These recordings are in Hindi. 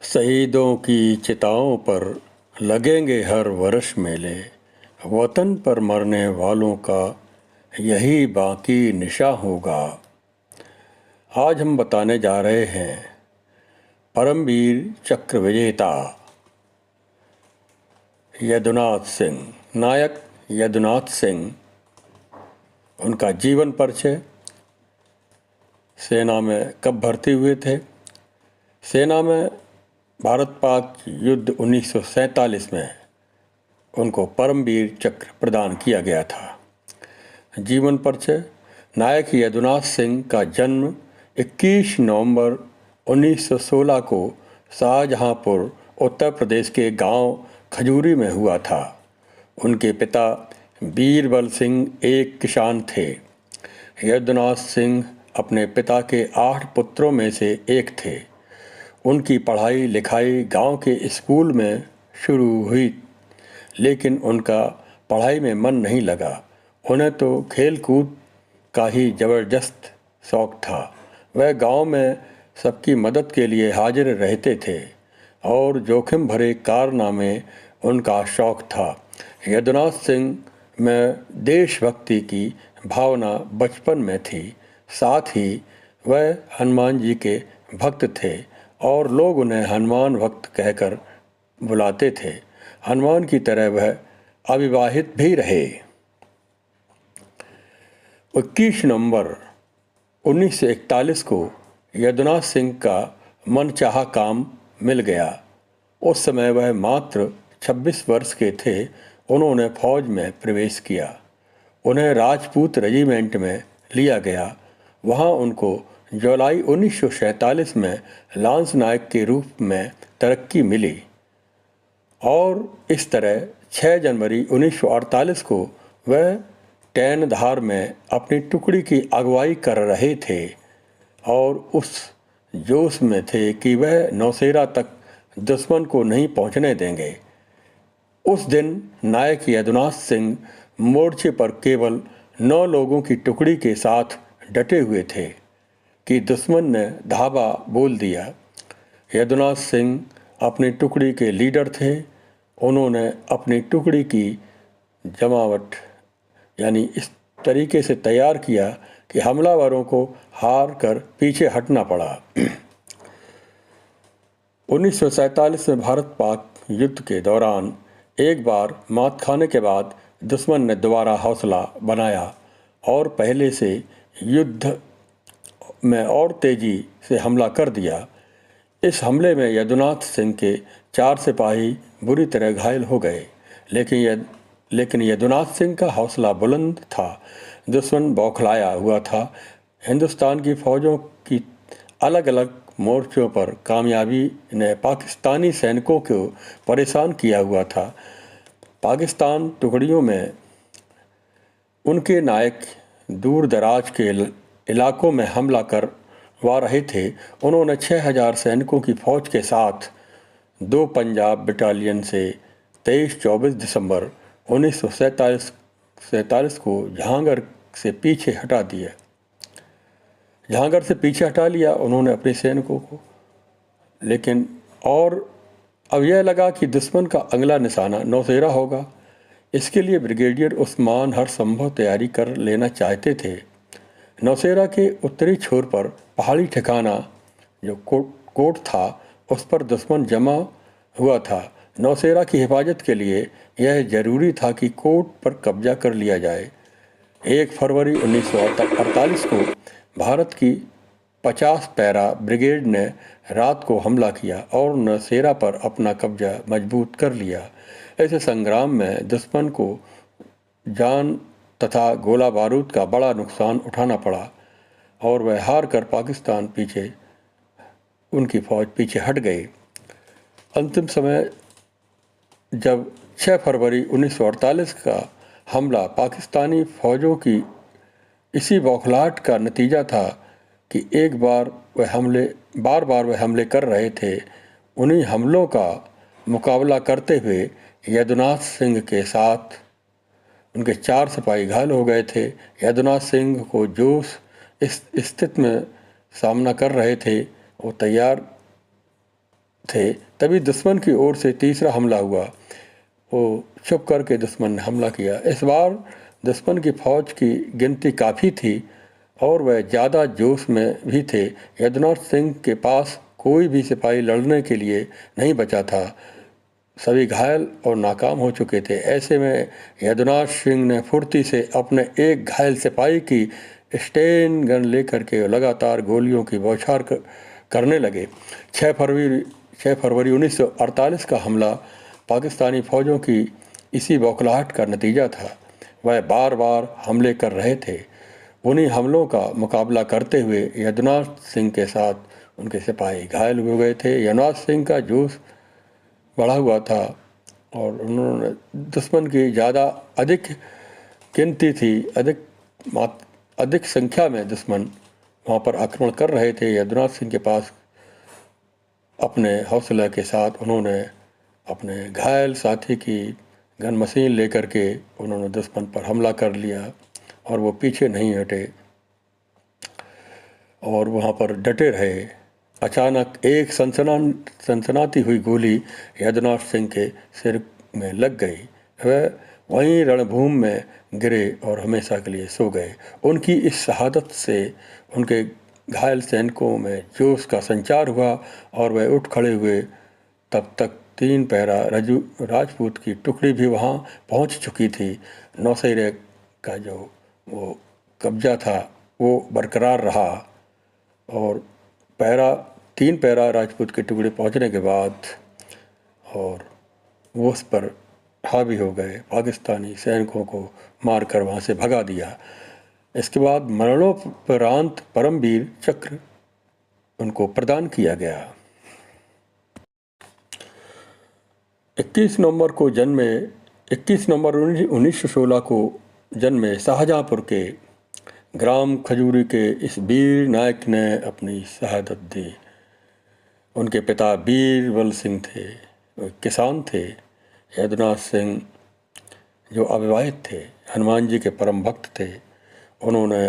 शहीदों की चिताओं पर लगेंगे हर वर्ष मेले। वतन पर मरने वालों का यही बाकी निशा होगा। आज हम बताने जा रहे हैं परमवीर चक्र विजेता यदुनाथ सिंह, नायक यदुनाथ सिंह, उनका जीवन परिचय, सेना में कब भर्ती हुए थे, सेना में भारत पाक युद्ध 1947 में उनको परमवीर चक्र प्रदान किया गया था। जीवन परिचय। नायक यदुनाथ सिंह का जन्म 21 नवंबर 1916 को शाहजहांपुर उत्तर प्रदेश के गांव खजूरी में हुआ था। उनके पिता बीरबल सिंह एक किसान थे। यदुनाथ सिंह अपने पिता के 8 पुत्रों में से एक थे। उनकी पढ़ाई लिखाई गांव के स्कूल में शुरू हुई, लेकिन उनका पढ़ाई में मन नहीं लगा। उन्हें तो खेल कूद का ही ज़बरदस्त शौक़ था। वह गांव में सबकी मदद के लिए हाजिर रहते थे और जोखिम भरे कारनामे उनका शौक़ था। यदुनाथ सिंह में देशभक्ति की भावना बचपन में थी। साथ ही वह हनुमान जी के भक्त थे और लोग उन्हें हनुमान भक्त कहकर बुलाते थे। हनुमान की तरह वह अविवाहित भी रहे। 21 नवंबर 1941 को यदुनाथ सिंह का मनचाहा काम मिल गया। उस समय वह मात्र 26 वर्ष के थे। उन्होंने फौज में प्रवेश किया। उन्हें राजपूत रेजिमेंट में लिया गया। वहां उनको जुलाई 1947 में लांस नायक के रूप में तरक्की मिली और इस तरह 6 जनवरी 1948 को वह टैनधार में अपनी टुकड़ी की अगुवाई कर रहे थे और उस जोश में थे कि वह नौशेरा तक दुश्मन को नहीं पहुंचने देंगे। उस दिन नायक यदुनाथ सिंह मोर्चे पर केवल 9 लोगों की टुकड़ी के साथ डटे हुए थे कि दुश्मन ने धावा बोल दिया। यदुनाथ सिंह अपनी टुकड़ी के लीडर थे। उन्होंने अपनी टुकड़ी की जमावट यानी इस तरीके से तैयार किया कि हमलावरों को हार कर पीछे हटना पड़ा। 1947 में भारत पाक युद्ध के दौरान एक बार मात खाने के बाद दुश्मन ने दोबारा हौसला बनाया और पहले से युद्ध में और तेजी से हमला कर दिया। इस हमले में यदुनाथ सिंह के 4 सिपाही बुरी तरह घायल हो गए, लेकिन यदुनाथ सिंह का हौसला बुलंद था। दुश्मन बौखलाया हुआ था। हिंदुस्तान की फौजों की अलग अलग मोर्चों पर कामयाबी ने पाकिस्तानी सैनिकों को परेशान किया हुआ था। पाकिस्तान टुकड़ियों में उनके नायक दूर दराज के इलाकों में हमला करवा रहे थे। उन्होंने 6000 सैनिकों की फौज के साथ 2 पंजाब बटालियन से 23-24 दिसंबर 1947 को जहांगीर से पीछे हटा दिया। जहांगीर से पीछे हटा लिया उन्होंने अपने सैनिकों को, लेकिन और अब यह लगा कि दुश्मन का अगला निशाना नौशेरा होगा। इसके लिए ब्रिगेडियर उस्मान हर संभव तैयारी कर लेना चाहते थे। नौशेरा के उत्तरी छोर पर पहाड़ी ठिकाना जो कोट था, उस पर दुश्मन जमा हुआ था। नौशेरा की हिफाजत के लिए यह जरूरी था कि कोट पर कब्जा कर लिया जाए। 1 फरवरी 1948 को भारत की 50 पैरा ब्रिगेड ने रात को हमला किया और नौशेरा पर अपना कब्जा मजबूत कर लिया। ऐसे संग्राम में दुश्मन को जान तथा गोला बारूद का बड़ा नुकसान उठाना पड़ा और वह हार कर उनकी फौज पीछे हट गई। अंतिम समय जब 6 फरवरी 1948 का हमला पाकिस्तानी फौजों की इसी बौखलाहट का नतीजा था कि बार बार वह हमले कर रहे थे। उन्हीं हमलों का मुकाबला करते हुए यदुनाथ सिंह के साथ उनके 4 सिपाही घायल हो गए थे। यदुनाथ सिंह को जोश इस स्थिति में सामना कर रहे थे, वो तैयार थे तभी दुश्मन की ओर से तीसरा हमला हुआ। वो छुप करके दुश्मन ने हमला किया। इस बार दुश्मन की फौज की गिनती काफ़ी थी और वह ज़्यादा जोश में भी थे। यदुनाथ सिंह के पास कोई भी सिपाही लड़ने के लिए नहीं बचा था। सभी घायल और नाकाम हो चुके थे। ऐसे में यदुनाथ सिंह ने फुर्ती से अपने एक घायल सिपाही की स्टेन गन लेकर के लगातार गोलियों की बौछार करने लगे। 6 फरवरी 1948 का हमला पाकिस्तानी फौजों की इसी बौखलाहट का नतीजा था। वह बार बार हमले कर रहे थे। उन्हीं हमलों का मुकाबला करते हुए यदुनाथ सिंह के साथ उनके सिपाही घायल हो गए थे। यदुनाथ सिंह का जोश बढ़ा हुआ था और उन्होंने दुश्मन की ज़्यादा अधिक गिनती थी, अधिक संख्या में दुश्मन वहाँ पर आक्रमण कर रहे थे। यदुनाथ सिंह के पास अपने हौसले के साथ उन्होंने अपने घायल साथी की गन मशीन लेकर के उन्होंने दुश्मन पर हमला कर लिया और वो पीछे नहीं हटे और वहाँ पर डटे रहे। अचानक एक सनसनाती हुई गोली यदुनाथ सिंह के सिर में लग गई। वह वहीं रणभूमि में गिरे और हमेशा के लिए सो गए। उनकी इस शहादत से उनके घायल सैनिकों में जोश का संचार हुआ और वह उठ खड़े हुए। तब तक 3 पैरा राजपूत की टुकड़ी भी वहाँ पहुँच चुकी थी। नौशेरे का जो वो कब्जा था वो बरकरार रहा और 3 पैरा राजपूत के टुकड़े पहुँचने के बाद और वो उस पर हावी हो गए। पाकिस्तानी सैनिकों को मारकर वहाँ से भगा दिया। इसके बाद मरणोपरांत परमवीर चक्र उनको प्रदान किया गया। 21 नवंबर 1916 को जन्मे शाहजहाँपुर के ग्राम खजूरी के इस वीर नायक ने अपनी शहादत दी। उनके पिता बीरबल सिंह थे, किसान थे। यदुनाथ सिंह जो अविवाहित थे, हनुमान जी के परम भक्त थे। उन्होंने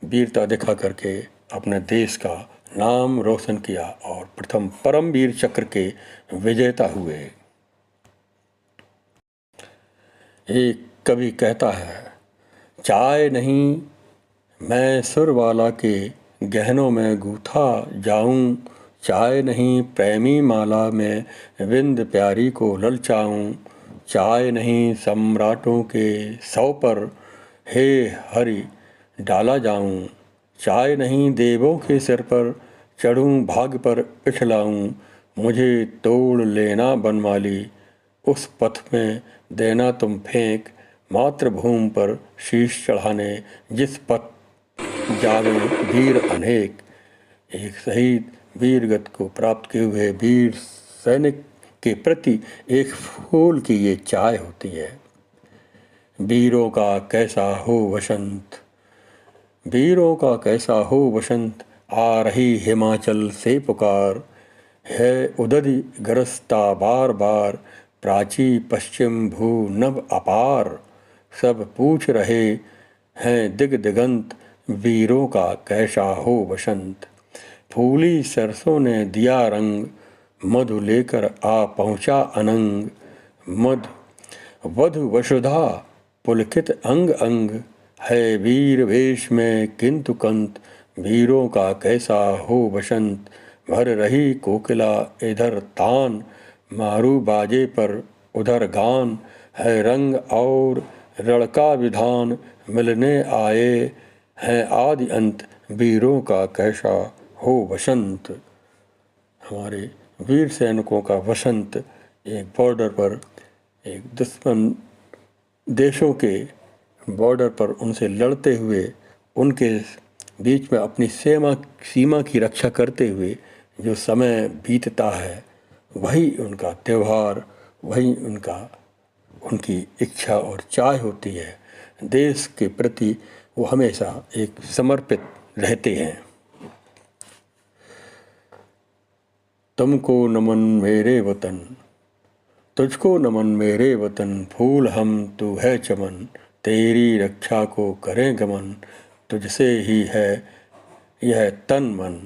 वीरता दिखा करके अपने देश का नाम रोशन किया और प्रथम परमवीर चक्र के विजेता हुए। एक कवि कहता है, चाय नहीं मैं सुर वाला के गहनों में गूथा जाऊं, चाय नहीं प्रेमी माला में विंद प्यारी को ललचाऊं, चाय नहीं सम्राटों के सौ पर हे हरि डाला जाऊं, चाय नहीं देवों के सिर पर चढ़ूं भाग पर पिछलाऊं, मुझे तोड़ लेना बनमाली उस पथ में देना तुम फेंक, मातृभूमि पर शीश चढ़ाने जिस पथ जावे वीर अनेक। एक शहीद वीरगति को प्राप्त किए हुए वीर सैनिक के प्रति एक फूल की ये चाय होती है। वीरों का कैसा हो वसंत, वीरों का कैसा हो वसंत, आ रही हिमाचल से पुकार, है उदधि गरजता बार बार, प्राची पश्चिम भू नभ अपार, सब पूछ रहे हैं दिग दिगंत, वीरों का कैसा हो वसंत। फूली सरसों ने दिया रंग, मधु लेकर आ पहुँचा अनंग, मधु वधु वसुधा पुलकित अंग अंग, है वीर वेश में किंतु कंत, वीरों का कैसा हो वसंत। भर रही कोकिला इधर तान, मारू बाजे पर उधर गान, है रंग और रण का विधान, मिलने आए हैं आदि अंत, वीरों का कैसा हो वसंत। हमारे वीर सैनिकों का वसंत एक बॉर्डर पर, एक दुश्मन देशों के बॉर्डर पर उनसे लड़ते हुए, उनके बीच में अपनी सीमा की रक्षा करते हुए जो समय बीतता है, वही उनका त्यौहार, वही उनकी इच्छा और चाह होती है। देश के प्रति वो हमेशा एक समर्पित रहते हैं। तुमको नमन मेरे वतन, तुझको नमन मेरे वतन, फूल हम तू है चमन, तेरी रक्षा को करें गमन, तुझसे ही है यह तन मन।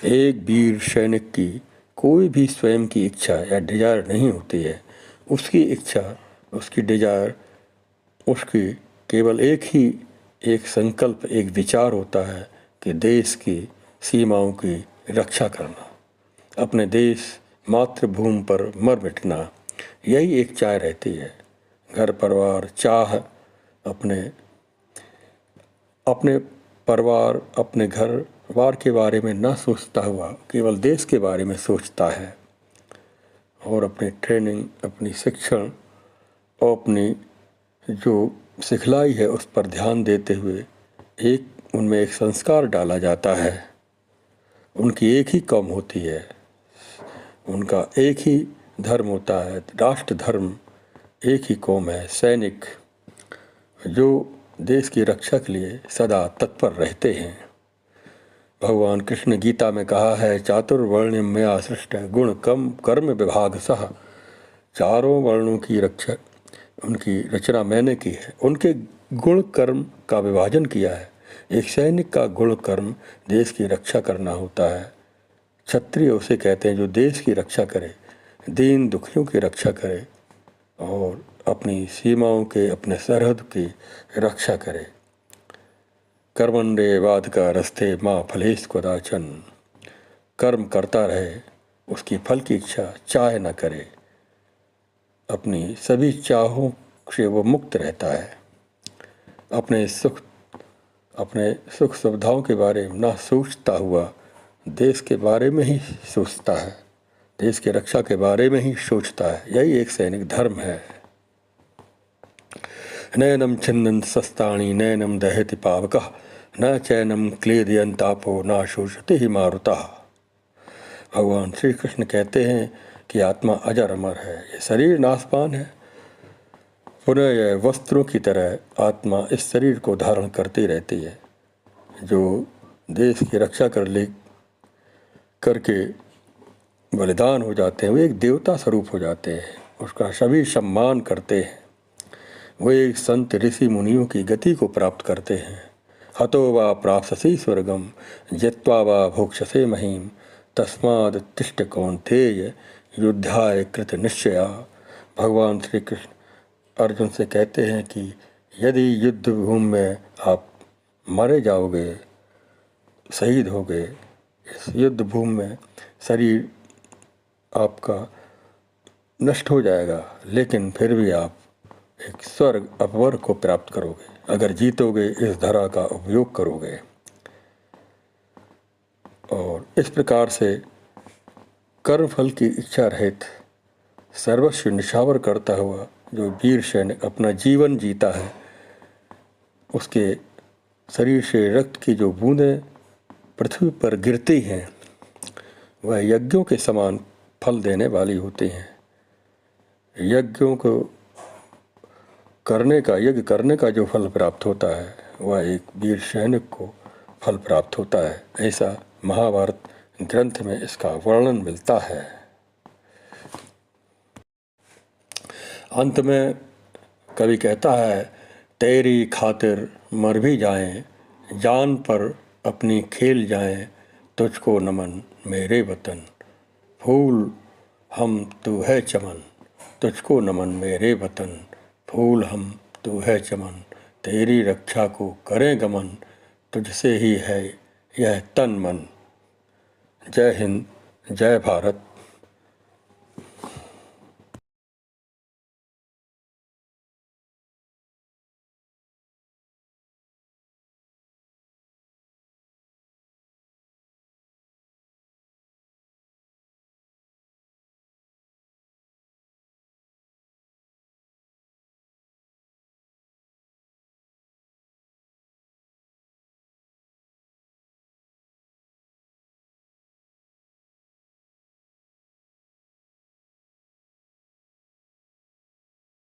एक वीर सैनिक की कोई भी स्वयं की इच्छा या डिजायर नहीं होती है। उसकी इच्छा, उसकी डिजायर, उसकी केवल एक संकल्प, एक विचार होता है कि देश की सीमाओं की रक्षा करना, अपने देश मातृभूमि पर मर मिटना, यही एक चाह रहती है। घर परिवार चाह, अपने परिवार, अपने घर बार के बारे में ना सोचता हुआ केवल देश के बारे में सोचता है, और अपनी ट्रेनिंग, अपनी शिक्षण और अपनी जो सिखलाई है उस पर ध्यान देते हुए उनमें एक संस्कार डाला जाता है। उनकी एक ही कौम होती है, उनका एक ही धर्म होता है, राष्ट्र धर्म एक ही कौम है। सैनिक जो देश की रक्षा के लिए सदा तत्पर रहते हैं। भगवान कृष्ण गीता में कहा है, चातुर्वर्ण्यम मया सृष्ट गुण कम कर्म विभाग सह। चारों वर्णों की रक्षा, उनकी रचना मैंने की है, उनके गुण कर्म का विभाजन किया है। एक सैनिक का गुण कर्म देश की रक्षा करना होता है। क्षत्रिय उसे कहते हैं जो देश की रक्षा करे, दीन दुखियों की रक्षा करे और अपनी सीमाओं के, अपने सरहद की रक्षा करे। कर्मण्ये वाधिका रस्ते माँ फलेश कदाचन। कर्म करता रहे, उसकी फल की इच्छा चाहे न करे, अपनी सभी चाहों से वो मुक्त रहता है। अपने सुख सुविधाओं के बारे में ना सोचता हुआ देश के बारे में ही सोचता है, देश की रक्षा के बारे में ही सोचता है। यही एक सैनिक धर्म है। नैनम छिन्दन् शस्त्राणि नैनम दहति पावकः न चैनम क्लेदयन्तापो न शोषति ही मारुतः। भगवान श्री कृष्ण कहते हैं कि आत्मा अजर अमर है, ये शरीर नाशवान है। पुनः यह वस्त्रों की तरह आत्मा इस शरीर को धारण करती रहती है। जो देश की रक्षा करके बलिदान हो जाते हैं, वो एक देवता स्वरूप हो जाते हैं, उसका सभी सम्मान करते हैं। वो एक संत ऋषि मुनियों की गति को प्राप्त करते हैं। हतो वा प्राप्स्यसि स्वर्गम जित्वा वा भोक्ष्यसे महीम तस्माद् उत्तिष्ठ कौन्तेय युद्धाय कृत निश्चया। भगवान श्री कृष्ण अर्जुन से कहते हैं कि यदि युद्ध भूमि में आप मारे जाओगे, शहीद होगे, इस युद्ध भूमि में शरीर आपका नष्ट हो जाएगा, लेकिन फिर भी आप एक स्वर्ग अपवर्ग को प्राप्त करोगे अगर जीतोगे, इस धरा का उपयोग करोगे। और इस प्रकार से कर्मफल की इच्छा रहित सर्वस्व निछावर करता हुआ जो वीर सैनिक अपना जीवन जीता है, उसके शरीर से रक्त की जो बूंदें पृथ्वी पर गिरती हैं वह यज्ञों के समान फल देने वाली होती हैं। यज्ञ करने का जो फल प्राप्त होता है वह एक वीर सैनिक को फल प्राप्त होता है। ऐसा महाभारत ग्रंथ में इसका वर्णन मिलता है। अंत में कवि कहता है, तेरी खातिर मर भी जाएं, जान पर अपनी खेल जाएं, तुझको नमन मेरे वतन, फूल हम तू है चमन, तुझको नमन मेरे वतन, फूल हम तू है चमन, तेरी रक्षा को करें गमन, तुझसे ही है यह तन मन। जय हिंद, जय भारत।